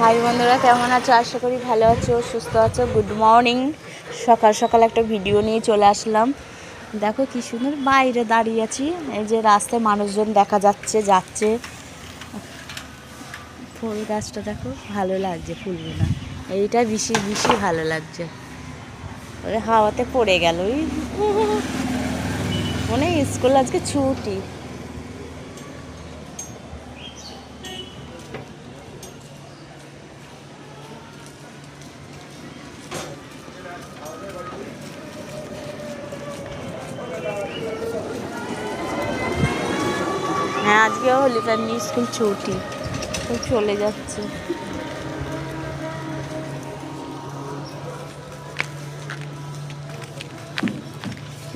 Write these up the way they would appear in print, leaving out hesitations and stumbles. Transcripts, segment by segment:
High বন্ধুরা, কেমন আছো? আশা করি ভালো আছো, সুস্থ আছো। Good morning. সকাল সকাল একটা ভিডিও নিয়ে চলে আসলাম। দেখো কি সুন্দর বাইরে দাঁড়িয়ে আছি। এই যে রাস্তায় মানুষজন দেখা যাচ্ছে। ফুল গাছটা দেখো, ভালো লাগছে ফুলগুলো। এইটা বেশি বেশি ভালো লাগছে। ওরে হাওয়াতে পড়ে গেল। মনে স্কুল আজকে ছুটি। হ্যাঁ, আজকেও হোলি ফ্যামিলি স্কুল ছুটি, তো চলে যাচ্ছে।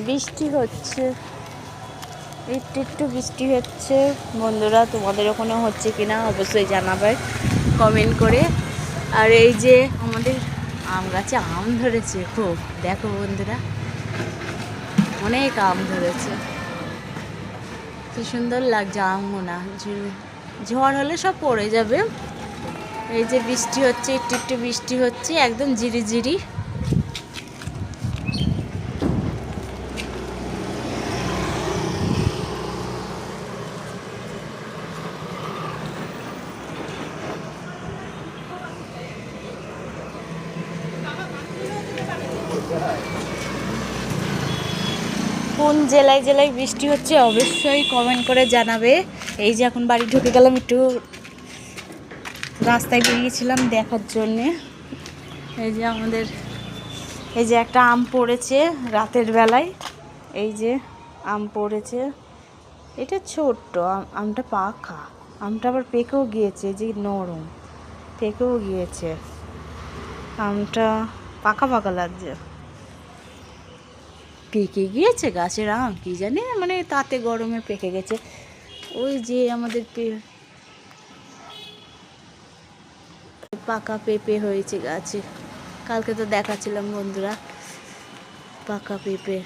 বৃষ্টি হচ্ছে, একটু একটু বৃষ্টি হচ্ছে। বন্ধুরা, তোমাদের ওখানেও হচ্ছে কিনা অবশ্যই জানাবে কমেন্ট করে। আর এই যে আমাদের আম গাছে আম ধরেছে খুব, দেখো বন্ধুরা, অনেক আম ধরেছে। কি সুন্দর লাগছে আমগুনা। ঝড় হলে সব পড়ে যাবে। এই যে বৃষ্টি হচ্ছে, একটু একটু বৃষ্টি হচ্ছে, একদম ঝিরিঝিরি। কোন জেলায় জেলায় বৃষ্টি হচ্ছে অবশ্যই কমেন্ট করে জানাবে। এই যে এখন বাড়ি ঢুকে গেলাম, একটু রাস্তায় বেরিয়েছিলাম দেখার জন্যে। এই যে আমাদের এই যে একটা আম পড়েছে রাতের বেলায়। এই যে আম পড়েছে, এটা ছোট্ট আমটা পাকা। আমটা আবার পেকেও গিয়েছে, যে নরম, পেকেও গিয়েছে। আমটা পাকা পাকা লাগছে। পেকে গিয়েছে গাছের আম, কি জানি, মানে তাতে গরমে পেকে গেছে। ওই যে আমাদের পাকা পেঁপে হয়েছে গাছে, কালকে তো দেখাচ্ছিলাম বন্ধুরা, পাকা পেঁপে।